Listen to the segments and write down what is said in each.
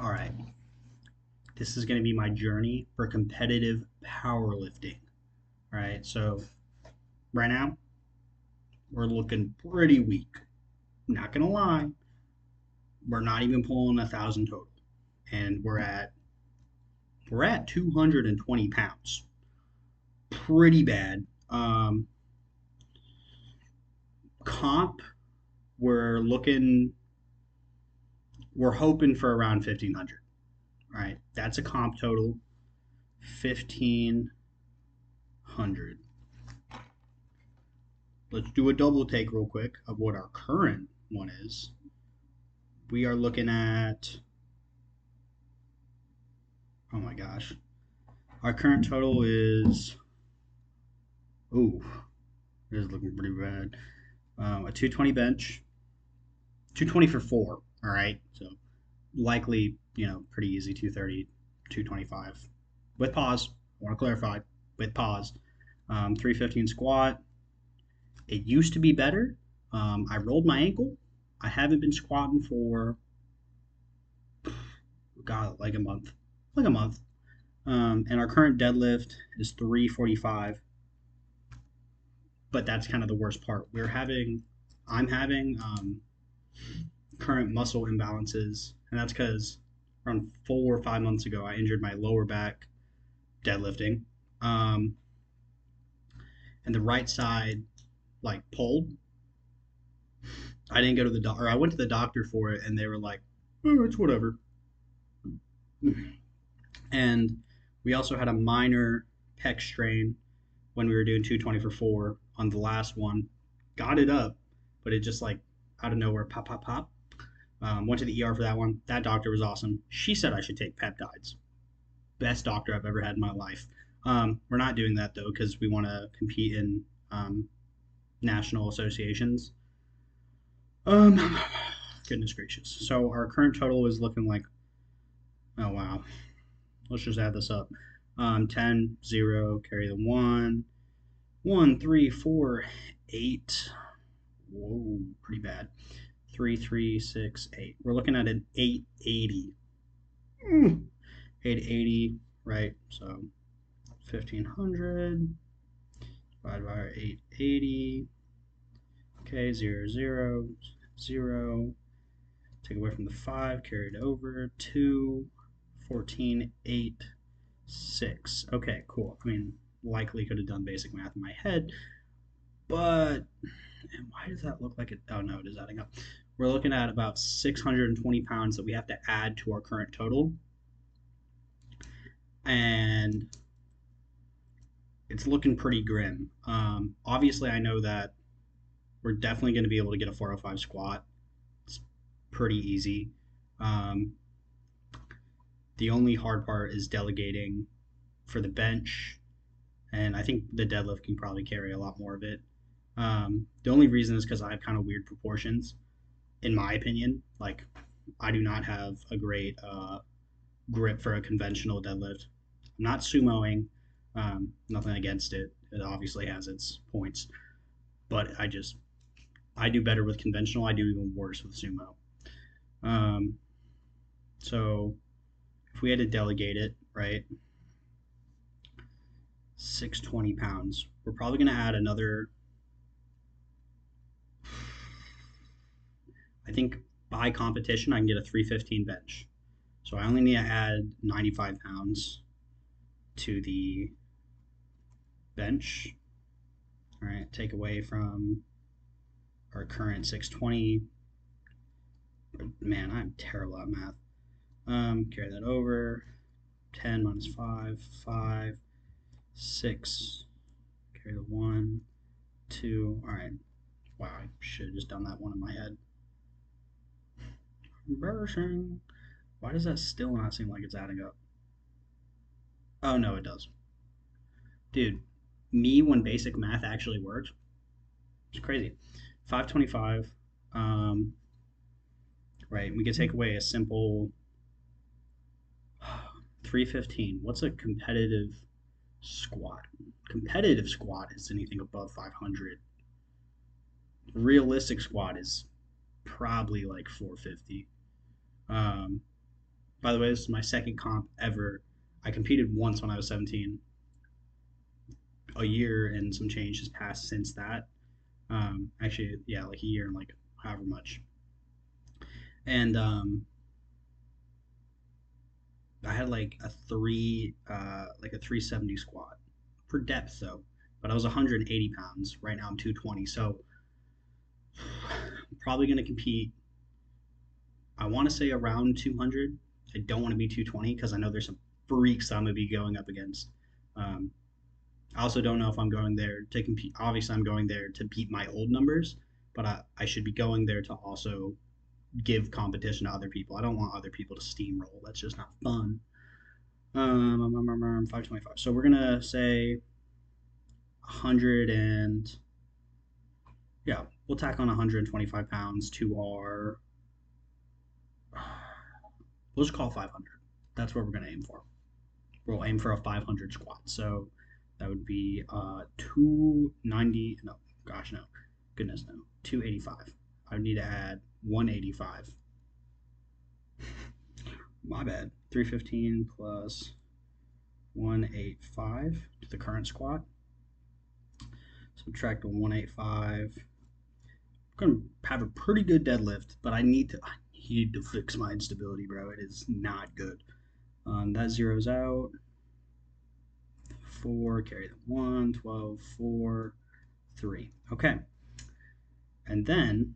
All right, this is going to be my journey for competitive powerlifting. All right, so right now we're looking pretty weak. Not gonna lie, we're not even pulling 1,000 total, and we're at 220 pounds. Pretty bad. Comp, we're looking, we're hoping for around 1,500. All right, that's a comp total 1,500. Let's do a double take real quick of what our current one is. We are looking at, oh my gosh, our current total is, ooh, this is looking pretty bad. A 220 bench, 220 for four. All right, so likely, pretty easy 230, 225 with pause. I want to clarify with pause. 315 squat. It used to be better. I rolled my ankle. I haven't been squatting for God like a month. And our current deadlift is 345, but that's kind of the worst part. I'm having current muscle imbalances, and that's because around 4 or 5 months ago I injured my lower back deadlifting, um, and the right side like pulled. I didn't go to the doctor. I went to the doctor for it, and they were like, "Oh, it's whatever." And we also had a minor pec strain when we were doing 220 for four on the last one. Got it up, but it just like out of nowhere, pop, pop, pop. Went to the ER for that one. That doctor was awesome. She said I should take peptides. Best doctor I've ever had in my life. We're not doing that though because we want to compete in national associations. Um, Goodness gracious. So our current total is looking like, oh wow. Let's just add this up. 10, 0, carry the 1, 1, 3, 4, 8. Whoa, pretty bad. 3, 3, 6, 8. We're looking at an 880. 880, right? So 1,500 divided by 880. Okay, 0, 0, 0. Take away from the 5, carry it over. 2, 14, 8, 6. Okay, cool. I mean, likely could have done basic math in my head, but why does that look like it? Oh no, it is adding up. We're looking at about 620 pounds that we have to add to our current total, and it's looking pretty grim. Obviously, I know that we're definitely going to be able to get a 405 squat. It's pretty easy. Um, the only hard part is delegating for the bench, and I think the deadlift can probably carry a lot more of it. The only reason is because I have kind of weird proportions, in my opinion. Like, I do not have a great grip for a conventional deadlift. I'm not sumoing, nothing against it. It obviously has its points, but I do better with conventional. I do even worse with sumo. Um, so if we had to delegate it, right, 620 pounds, we're probably going to add another. I think by competition, I can get a 315 bench. So I only need to add 95 pounds to the bench. All right, take away from our current 620. Man, I'm terrible at math. Carry that over. 10 minus 5, 5, 6. Carry the 1, 2. All right. Wow, I should have just done that one in my head. Embarrassing. Why does that still not seem like it's adding up? Oh, no, it does. Dude, me when basic math actually works, it's crazy. 525. Um, right, we could take away a simple 315. What's a competitive squat? Competitive squat is anything above 500. Realistic squat is probably like 450. Um, By the way, this is my second comp ever. I competed once when I was 17. A year and some change has passed since that. Actually, yeah, like a year and like however much. And I had like a 370 squat for depth though, but I was 180 pounds. Right now I'm 220, so I'm probably gonna compete. I want to say around 200. I don't want to be 220 because I know there's some freaks I'm gonna be going up against. Um, I also don't know if I'm going there to compete. Obviously, I'm going there to beat my old numbers, but I should be going there to also give competition to other people. I don't want other people to steamroll. That's just not fun. 525. So we're gonna say 100 and yeah, we'll tack on 125 pounds to our. We'll just call 500. That's what we're gonna aim for. We'll aim for a 500 squat. So that would be 290. No, gosh, no. Goodness, no. 285. I would need to add 185. My bad. 315 plus 185 to the current squat. Subtract 185. I'm gonna have a pretty good deadlift, but I need to fix my instability, bro. It is not good. That zeroes out. 4, carry the 1, 12, 4, 3. Okay. And then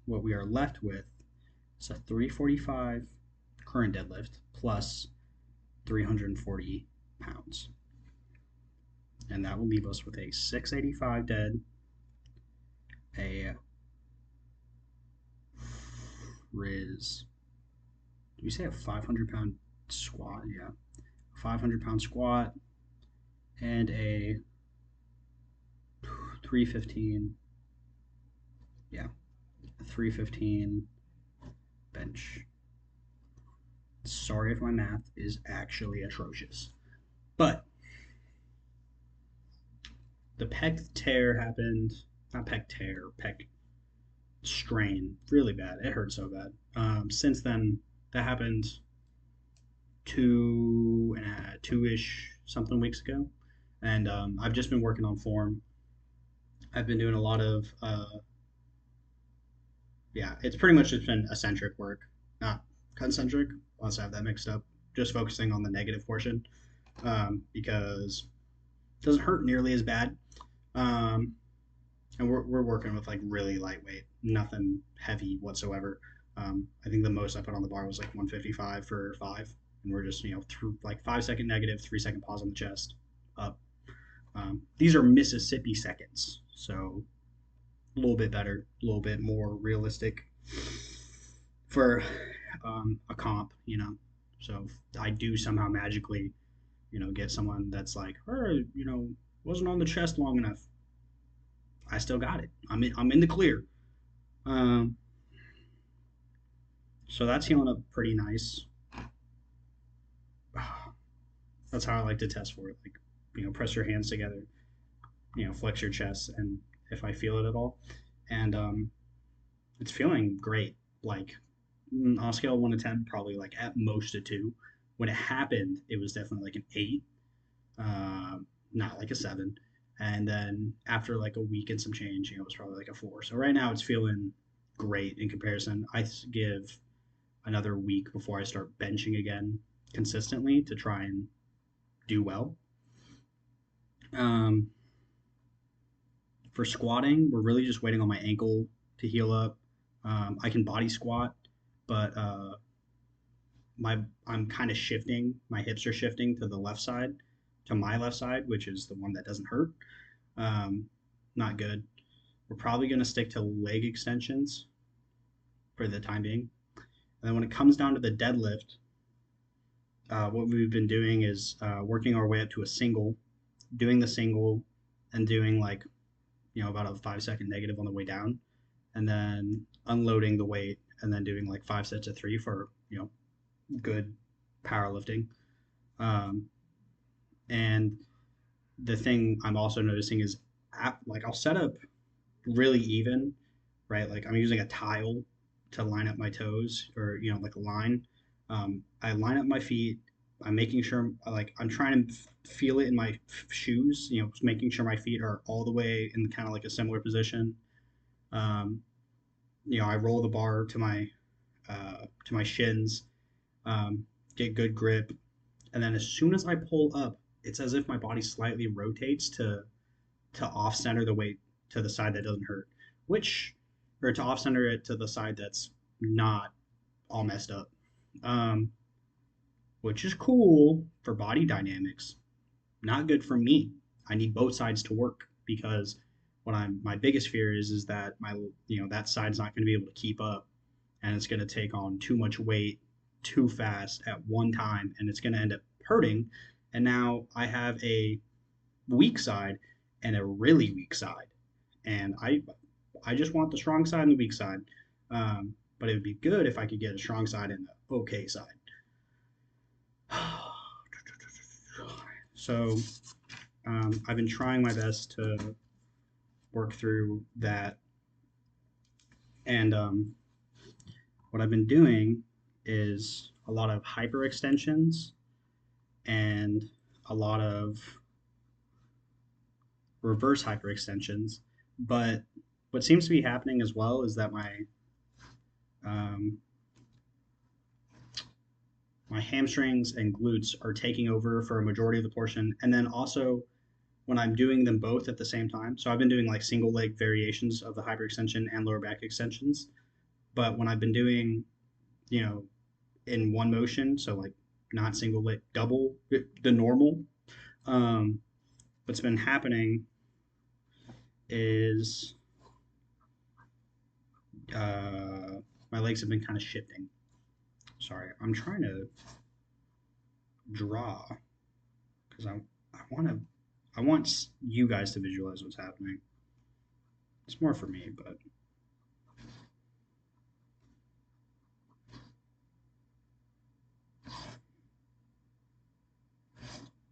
what we are left with is a 345 current deadlift plus 340 pounds. And that will leave us with a 685 dead, a Riz. Do you say a 500-pound squat? Yeah. 500-pound squat and a 315. Yeah. A 315 bench. Sorry if my math is actually atrocious. But the pec tear happened. Not pec tear, pec strain. Really bad. It hurt so bad. Since then, that happened two-ish something weeks ago. And I've just been working on form. I've been doing a lot of, yeah, it's pretty much just been eccentric work, not concentric. Let's have that mixed up. Just focusing on the negative portion because it doesn't hurt nearly as bad. Um, and we're working with like really lightweight, nothing heavy whatsoever. I think the most I put on the bar was like 155 for 5, and we're just through like 5 second negative, 3 second pause on the chest, up. These are Mississippi seconds, so a little bit better, a little bit more realistic for a comp, So if I do somehow magically, get someone that's like, wasn't on the chest long enough. I still got it. I'm in the clear. Um, so that's healing up pretty nice. That's how I like to test for it. Like, press your hands together, flex your chest, and if I feel it at all, and it's feeling great. Like on a scale of 1 to 10, probably like at most a 2. When it happened, it was definitely like an 8, not like a 7. And then after like a week and some change, it was probably like a 4. So right now it's feeling great in comparison. I give another week before I start benching again consistently to try and do well. Um, for squatting, we're really just waiting on my ankle to heal up. I can body squat, but I'm kind of shifting. My hips are shifting to the left side, to my left side, which is the one that doesn't hurt. Um, Not good. We're probably going to stick to leg extensions for the time being. And then when it comes down to the deadlift, what we've been doing is working our way up to a single, doing the single, and doing like about a 5 second negative on the way down, and then unloading the weight, and then doing like 5 sets of 3 for good powerlifting. Um, and the thing I'm also noticing is like I'll set up really even, right? Like I'm using a tile to line up my toes, or like a line. I line up my feet. I'm making sure, like, I'm trying to feel it in my shoes, making sure my feet are all the way in kind of like a similar position. Um, I roll the bar to my shins, get good grip, and then as soon as I pull up, it's as if my body slightly rotates to off center the weight to the side that doesn't hurt, which or to off center it to the side that's not all messed up, um, which is cool for body dynamics. Not good for me. I need both sides to work because what I'm my biggest fear is that that side's not going to be able to keep up, and it's going to take on too much weight too fast at one time, and it's going to end up hurting. And now I have a weak side and a really weak side, and I just want the strong side and the weak side. But it would be good if I could get a strong side and the okay side. So I've been trying my best to work through that, and what I've been doing is a lot of hyperextensions and a lot of reverse hyperextensions. But what seems to be happening as well is that um, my hamstrings and glutes are taking over for a majority of the portion, and then also when I'm doing them both at the same time. So I've been doing like single leg variations of the hyperextension and lower back extensions, but when I've been doing, you know, in one motion, so like not single leg, double the normal. Um, what's been happening is my legs have been kind of shifting. Sorry, I'm trying to draw because I want you guys to visualize what's happening. It's more for me, but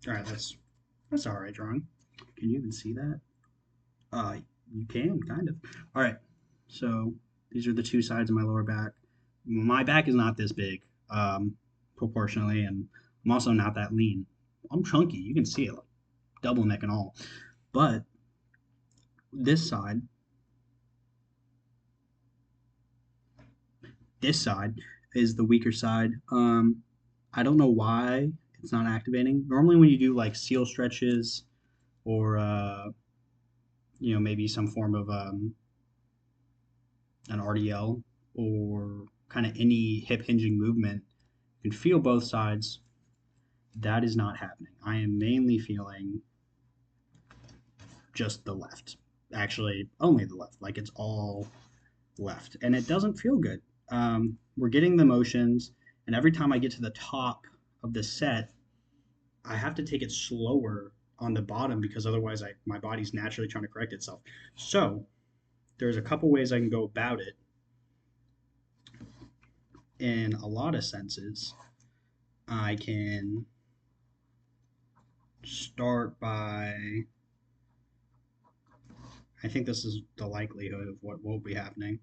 all right, that's all right drawing. Can you even see that? Uh, you can kind of. All right, so these are the two sides of my lower back. My back is not this big, proportionally, and I'm also not that lean. I'm chunky. You can see it, like double neck and all. But this side, this side is the weaker side. I don't know why it's not activating. Normally, when you do like seal stretches or maybe some form of an RDL or kind of any hip hinging movement, you can feel both sides. That is not happening. I am mainly feeling just the left. Actually, only the left. Like it's all left. And it doesn't feel good. We're getting the motions, and every time I get to the top of the set, I have to take it slower on the bottom because otherwise my body's naturally trying to correct itself. So there's a couple ways I can go about it in a lot of senses. I can start by, I think this is the likelihood of what will be happening.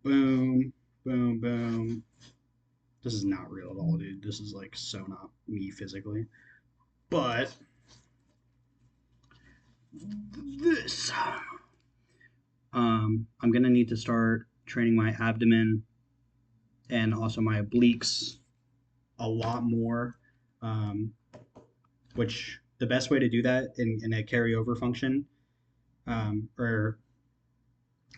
Boom, boom, boom. This is not real at all, dude. This is like so not me physically. But this, I'm gonna need to start training my abdomen and also my obliques a lot more. Um, which the best way to do that in a carryover function, or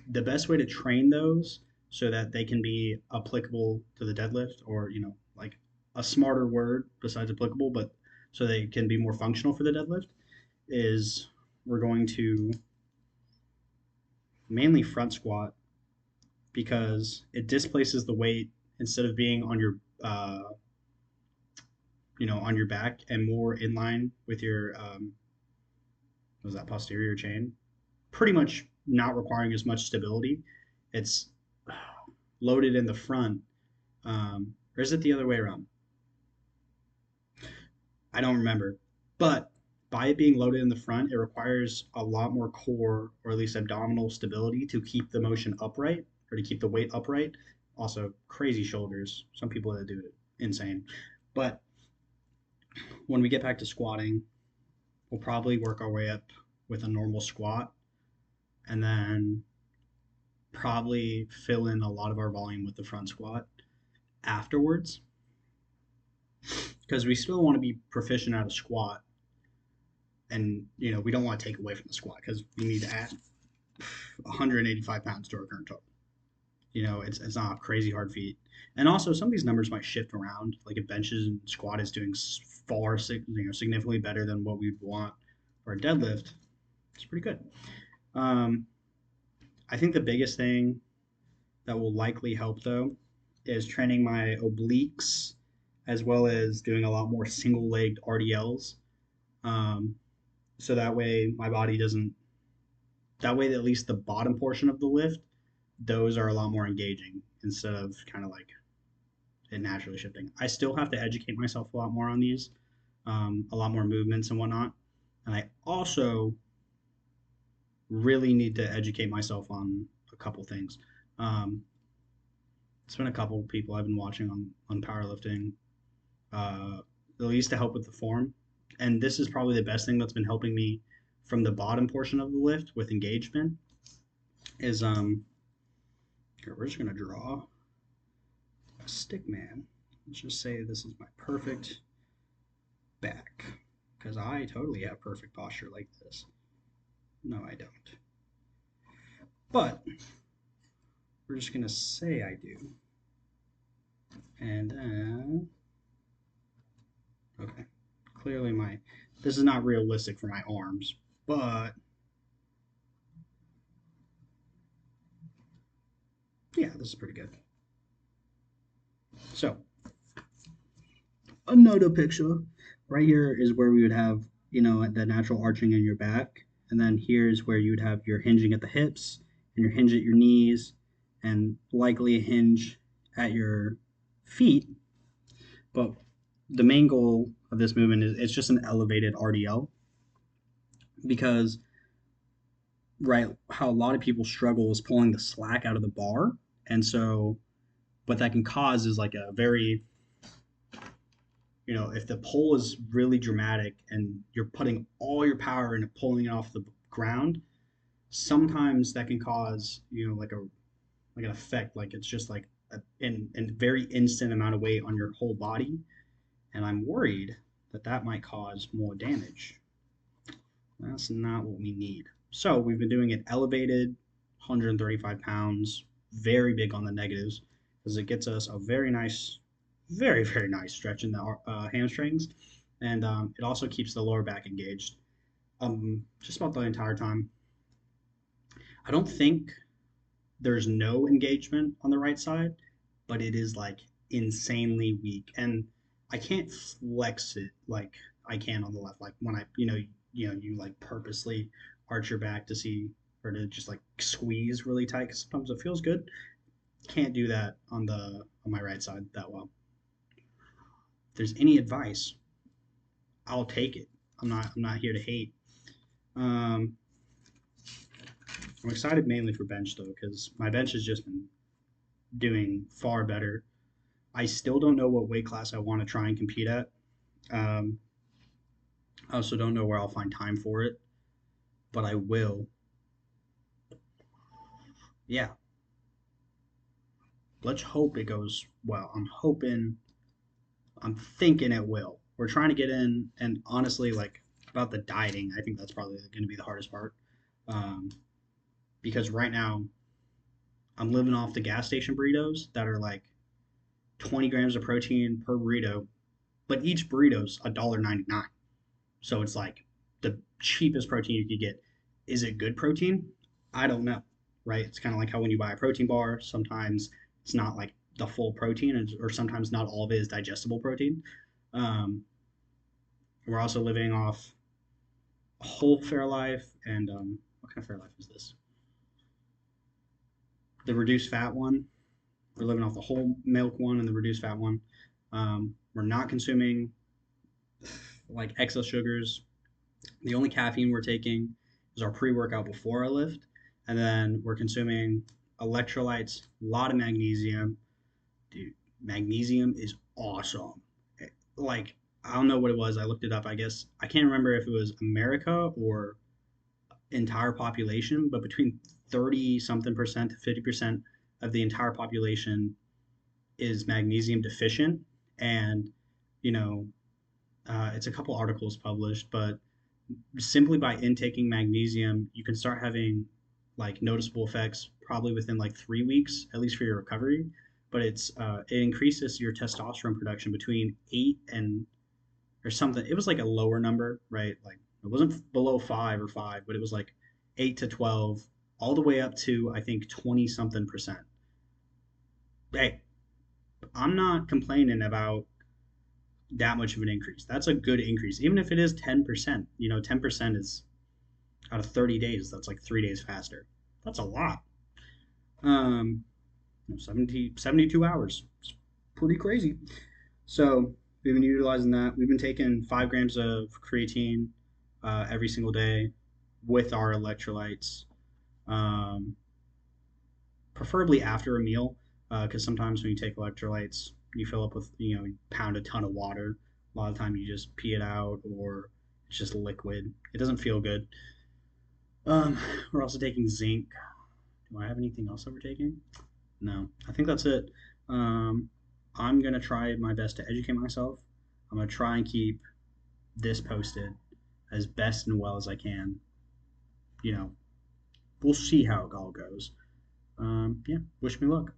the best way to train those so that they can be applicable to the deadlift, or like a smarter word besides applicable, but so they can be more functional for the deadlift, is we're going to mainly front squat because it displaces the weight instead of being on your on your back and more in line with your was that posterior chain, pretty much not requiring as much stability. It's loaded in the front, or is it the other way around? I don't remember. But by it being loaded in the front, it requires a lot more core or at least abdominal stability to keep the motion upright or to keep the weight upright. Also, crazy shoulders. Some people that do it insane. But when we get back to squatting, we'll probably work our way up with a normal squat and then probably fill in a lot of our volume with the front squat afterwards because we still want to be proficient at a squat, and we don't want to take away from the squat because we need to add 185 pounds to our current total. It's not a crazy hard feat. And also, some of these numbers might shift around. Like if benches and squat is doing far significantly better than what we'd want for a deadlift, it's pretty good. Um, I think the biggest thing that will likely help though is training my obliques as well as doing a lot more single legged RDLs. Um, so that way my body doesn't, that way at least the bottom portion of the lift, those are a lot more engaging instead of kind of like it naturally shifting. I still have to educate myself a lot more on these, a lot more movements and whatnot. And I also really need to educate myself on a couple things. Um, it's been a couple of people I've been watching on powerlifting, at least to help with the form. And this is probably the best thing that's been helping me from the bottom portion of the lift with engagement is here, we're just gonna draw a stick man. Let's just say this is my perfect back because I totally have perfect posture like this. No, I don't. But we're just gonna say I do. And then, okay, clearly this is not realistic for my arms, but yeah, this is pretty good. So, another picture. Right here is where we would have, the natural arching in your back. And then here's where you would have your hinging at the hips and your hinge at your knees and likely a hinge at your feet. But the main goal of this movement is it's just an elevated RDL because, right, how a lot of people struggle is pulling the slack out of the bar. And so what that can cause is like a very, if the pull is really dramatic and you're putting all your power into pulling it off the ground, sometimes that can cause, like an effect, like it's just like in very instant amount of weight on your whole body. And I'm worried that that might cause more damage. That's not what we need. So we've been doing it elevated, 135 pounds, very big on the negatives, because it gets us a very nice, very, very nice stretch in the hamstrings. And it also keeps the lower back engaged just about the entire time. I don't think there's no engagement on the right side, but it is like insanely weak. And I can't flex it like I can on the left. Like when you like purposely arch your back to see or to just like squeeze really tight because sometimes it feels good. Can't do that on my right side that well. If there's any advice, I'll take it. I'm not here to hate. Um, I'm excited mainly for bench though because my bench has just been doing far better. I still don't know what weight class I want to try and compete at. Um, I also don't know where I'll find time for it, but I will. Yeah, let's hope it goes well. I'm thinking it will. We're trying to get in, and honestly, like about the dieting, I think that's probably going to be the hardest part. Um, because right now, I'm living off the gas station burritos that are like 20 grams of protein per burrito, but each burrito's $1.99. So it's like the cheapest protein you could get. Is it good protein? I don't know, right? It's kind of like how when you buy a protein bar, sometimes it's not like the full protein, or sometimes not all of it is digestible protein. Um, we're also living off whole Fairlife and what kind of Fairlife is this? The reduced fat one. We're living off the whole milk one and the reduced fat one. We're not consuming like excess sugars. The only caffeine we're taking is our pre-workout before our lift, and then we're consuming electrolytes, a lot of magnesium, Dude, magnesium is awesome. Like, I don't know what it was. I looked it up. I guess I can't remember if it was America or entire population, but between 30 something percent to 50% of the entire population is magnesium deficient. And, you know, it's a couple articles published, but simply by intaking magnesium, you can start having like noticeable effects probably within like 3 weeks, at least for your recovery. But it increases your testosterone production between 8 and or something. It was like a lower number, right? Like it wasn't below 5 or 5, but it was like 8 to 12, all the way up to I think 20 something percent. Hey, I'm not complaining about that much of an increase. That's a good increase, even if it is 10%. 10% is out of 30 days. That's like 3 days faster. That's a lot. Um, 72 hours. It's pretty crazy. So we've been utilizing that. We've been taking 5 grams of creatine every single day with our electrolytes, um, preferably after a meal, because sometimes when you take electrolytes, you fill up with, you pound a ton of water. A lot of the time you just pee it out or it's just liquid. It doesn't feel good. Um, we're also taking zinc. Do I have anything else that we're taking? No, I think that's it. Um, I'm gonna try my best to educate myself. I'm gonna try and keep this posted as best and well as I can. You know, we'll see how it all goes. Yeah, wish me luck.